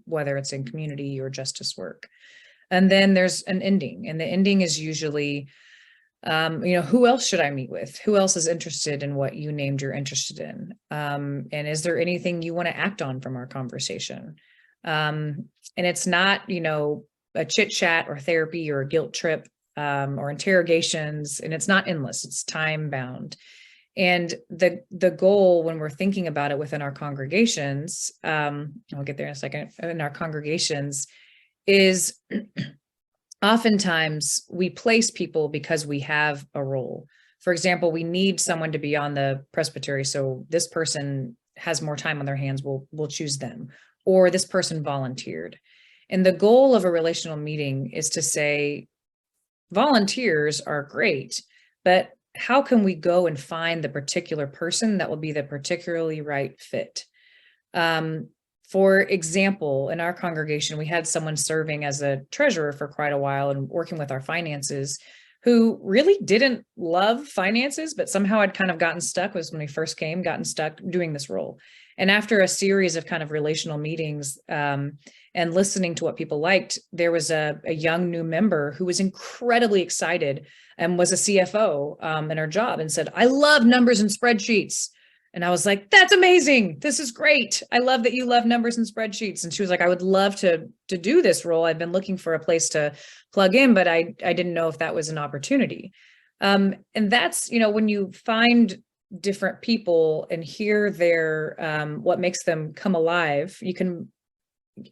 whether it's in community or justice work. And then there's an ending, and the ending is usually, who else should I meet with? Who else is interested in what you named you're interested in? And is there anything you want to act on from our conversation? And it's not, a chit chat or therapy or a guilt trip. Or interrogations, and it's not endless, it's time bound. And the goal when we're thinking about it within our congregations, I'll get there in a second, in our congregations, is oftentimes we place people because we have a role. For example, we need someone to be on the presbytery, so this person has more time on their hands, we'll choose them. Or this person volunteered. And the goal of a relational meeting is to say, volunteers are great, but how can we go and find the particular person that will be the particularly right fit? For example, in our congregation, we had someone serving as a treasurer for quite a while and working with our finances, who really didn't love finances, but somehow had kind of gotten stuck, was when we first came, gotten stuck doing this role. And after a series of kind of relational meetings, and listening to what people liked, there was a young new member who was incredibly excited and was a CFO in her job, and said, I love numbers and spreadsheets. And I was like, that's amazing. This is great. I love that you love numbers and spreadsheets. And she was like, I would love to do this role. I've been looking for a place to plug in, but I didn't know if that was an opportunity. And that's, when you find different people and hear their, what makes them come alive, you can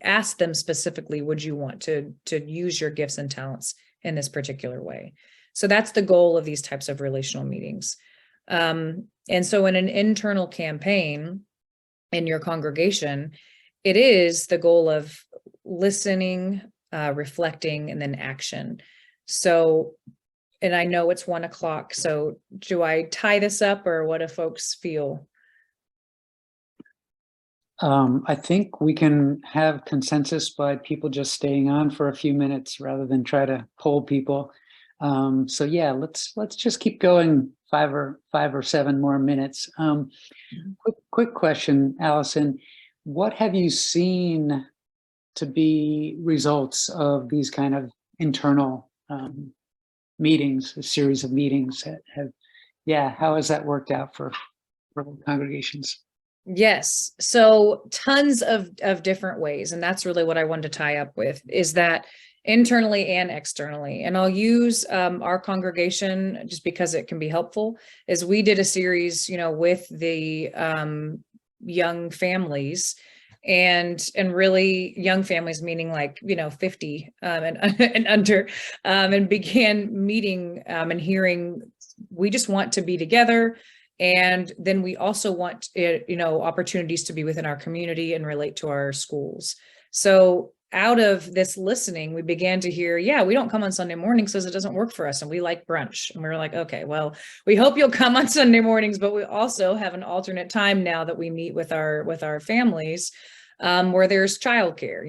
ask them specifically, would you want to use your gifts and talents in this particular way? So that's the goal of these types of relational meetings. And so in an internal campaign in your congregation, it is the goal of listening, reflecting, and then action. So, and I know it's 1 o'clock, so do I tie this up, or what do folks feel? I think we can have consensus by people just staying on for a few minutes rather than try to poll people. So yeah, let's just keep going 5 or 7 more minutes. Quick question, Allison. What have you seen to be results of these kind of internal meetings, a series of meetings that have, yeah, how has that worked out for congregations? Yes. So tons of different ways. And that's really what I wanted to tie up with, is that internally and externally. And I'll use our congregation just because it can be helpful, is we did a series, with the young families, and really young families, meaning like, 50 and under, and began meeting and hearing, we just want to be together. And then we also want, opportunities to be within our community and relate to our schools. So out of this listening, we began to hear, yeah, we don't come on Sunday mornings because it doesn't work for us, and we like brunch. And we were like, okay, well, we hope you'll come on Sunday mornings, but we also have an alternate time now that we meet with our families, where there's childcare.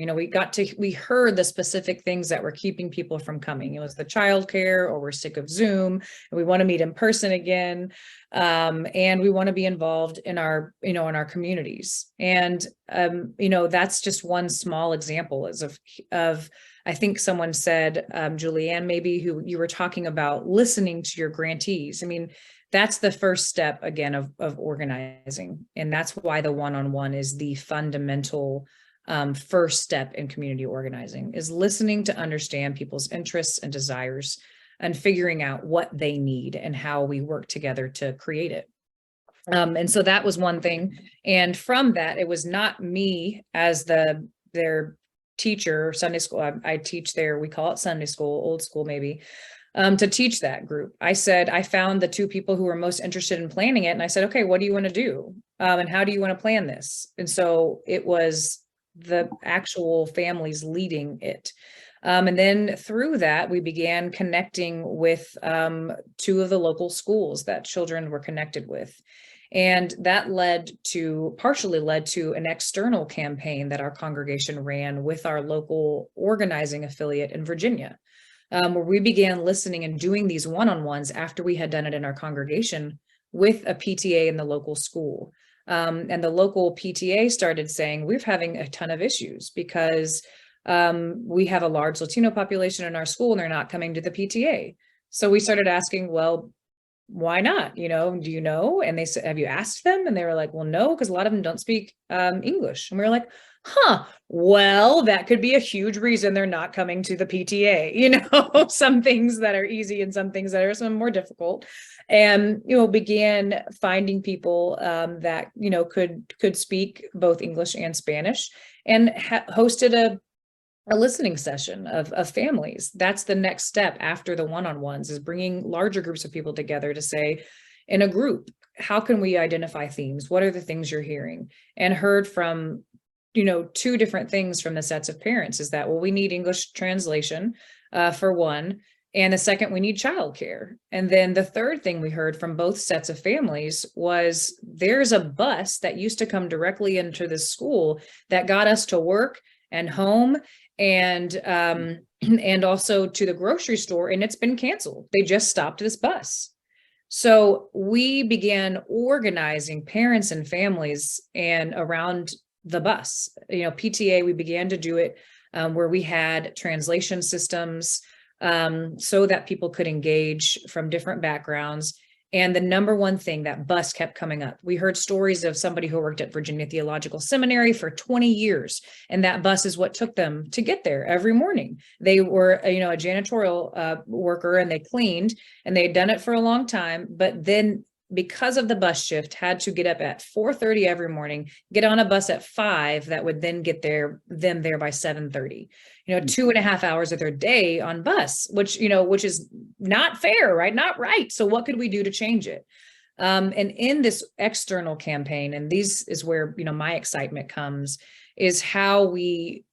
We heard the specific things that were keeping people from coming. It was the childcare, or we're sick of Zoom and we want to meet in person again. And we want to be involved in our communities. And, that's just one small example of, I think someone said, Julianne, maybe, who you were talking about listening to your grantees. I mean, that's the first step, again, of organizing. And that's why the one-on-one is the fundamental first step in community organizing, is listening to understand people's interests and desires and figuring out what they need and how we work together to create it. And so that was one thing. And from that, it was not me as their teacher, Sunday school. I teach there, we call it Sunday school, old school maybe. To teach that group. I found the two people who were most interested in planning it. And I said, okay, what do you want to do? And how do you want to plan this? And so it was the actual families leading it. And then through that, we began connecting with two of the local schools that children were connected with. And that partially led to an external campaign that our congregation ran with our local organizing affiliate in Virginia. Where we began listening and doing these one-on-ones after we had done it in our congregation with a PTA in the local school. And the local PTA started saying, we're having a ton of issues because we have a large Latino population in our school and they're not coming to the PTA. So we started asking, well, why not? Do you know? And they said, have you asked them? And they were like, well, no, because a lot of them don't speak English. And we were like, well, that could be a huge reason they're not coming to the PTA, some things that are easy and some things that are some more difficult. And, began finding people that, could speak both English and Spanish, and hosted a listening session of families. That's the next step after the one-on-ones, is bringing larger groups of people together to say, in a group, how can we identify themes? What are the things you're hearing? And heard from two different things from the sets of parents, is that, well, we need English translation for one. And the second, we need childcare. And then the third thing we heard from both sets of families was, there's a bus that used to come directly into the school that got us to work and home and also to the grocery store, and it's been canceled. They just stopped this bus. So we began organizing parents and families and around the bus, PTA, we began to do it where we had translation systems so that people could engage from different backgrounds. And the number one thing, that bus kept coming up. We heard stories of somebody who worked at Virginia Theological Seminary for 20 years, and that bus is what took them to get there every morning. They were, a janitorial worker, and they cleaned, and they had done it for a long time, but then because of the bus shift, had to get up at 4:30 every morning, get on a bus at 5 that would then get them there by 7:30. 2.5 hours of their day on bus, which is not fair, right? Not right. So what could we do to change it? And in this external campaign, and this is where my excitement comes, is how we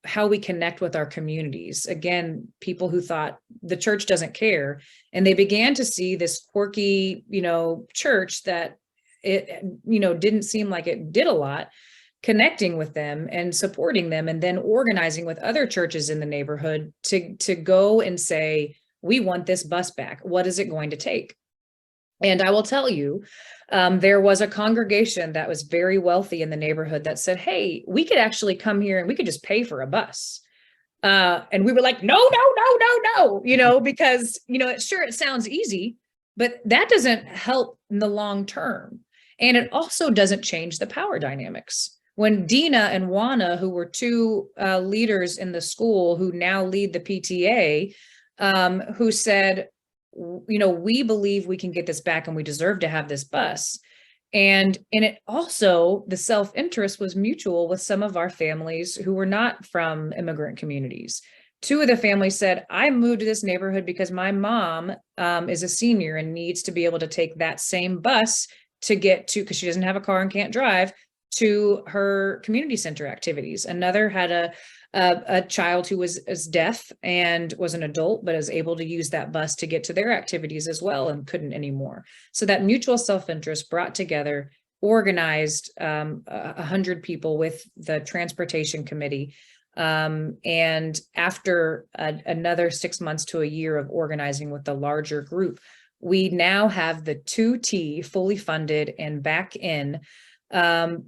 connect with our communities. Again, people who thought the church doesn't care, and they began to see this quirky, church that it, didn't seem like it did a lot, connecting with them and supporting them, and then organizing with other churches in the neighborhood to go and say, we want this bus back. What is it going to take? And I will tell you, there was a congregation that was very wealthy in the neighborhood that said, hey, we could actually come here and we could just pay for a bus. And we were like, no, because, it sounds easy, but that doesn't help in the long term. And it also doesn't change the power dynamics. When Dina and Juana, who were two leaders in the school who now lead the PTA, who said, we believe we can get this back and we deserve to have this bus. And it also, the self-interest was mutual with some of our families who were not from immigrant communities. Two of the families said, I moved to this neighborhood because my mom is a senior and needs to be able to take that same bus to get to, because she doesn't have a car and can't drive, to her community center activities. Another had a child who was deaf and was an adult, but is able to use that bus to get to their activities as well and couldn't anymore. So that mutual self-interest brought together, organized 100 people with the transportation committee. And after another 6 months to a year of organizing with the larger group, we now have the 2T fully funded and back in,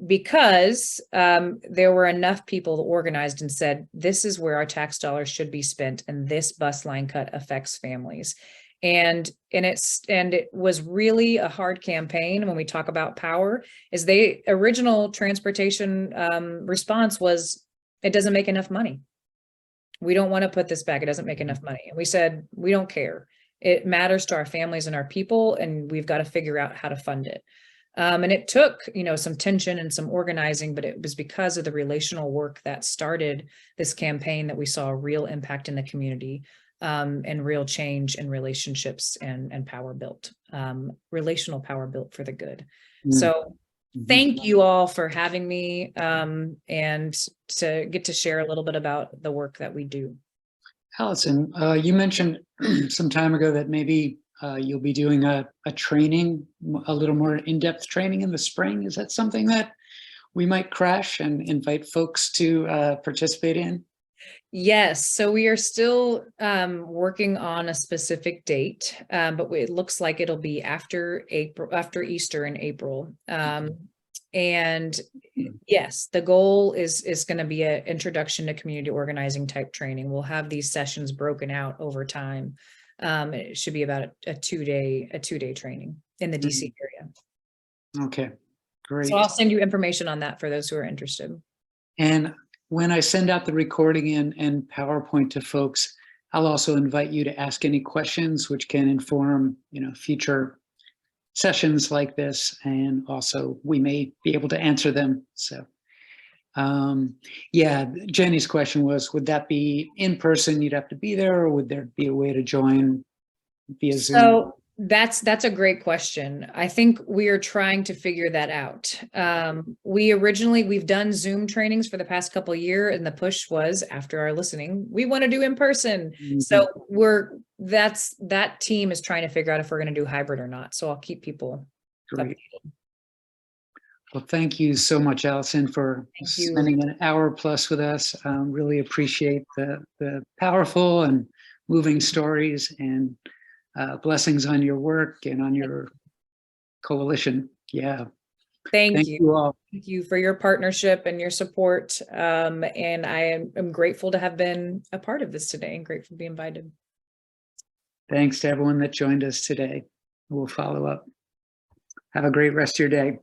because there were enough people that organized and said, this is where our tax dollars should be spent, and this bus line cut affects families. And it was really a hard campaign. When we talk about power, is the original transportation response was, it doesn't make enough money. We don't want to put this back. It doesn't make enough money. And we said, we don't care. It matters to our families and our people, and we've got to figure out how to fund it. And it took, some tension and some organizing, but it was because of the relational work that started this campaign that we saw a real impact in the community, and real change in relationships and power built, relational power built for the good. So thank you all for having me, and to get to share a little bit about the work that we do. Alison, you mentioned some time ago that maybe you'll be doing a training, a little more in-depth training in the spring. Is that something that we might crash and invite folks to participate in? Yes, so we are still working on a specific date, but it looks like it'll be after Easter in April. And yes, the goal is going to be an introduction to community organizing type training. We'll have these sessions broken out over time. It should be about a two-day training in the DC area. Okay, great. So I'll send you information on that for those who are interested. And when I send out the recording and PowerPoint to folks, I'll also invite you to ask any questions which can inform, future sessions like this, and also we may be able to answer them. So yeah, Jenny's question was, would that be in person, you'd have to be there, or would there be a way to join via Zoom? So that's a great question. I think we are trying to figure that out. We've done Zoom trainings for the past couple of years, and the push was, after our listening, we want to do in person. So that team is trying to figure out if we're going to do hybrid or not. So I'll keep people updated. Well, thank you so much, Alison, for spending an hour plus with us. Really appreciate the powerful and moving stories, and blessings on your work and on your coalition. Yeah. Thank you all. Thank you for your partnership and your support. And I am grateful to have been a part of this today, and grateful to be invited. Thanks to everyone that joined us today. We'll follow up. Have a great rest of your day.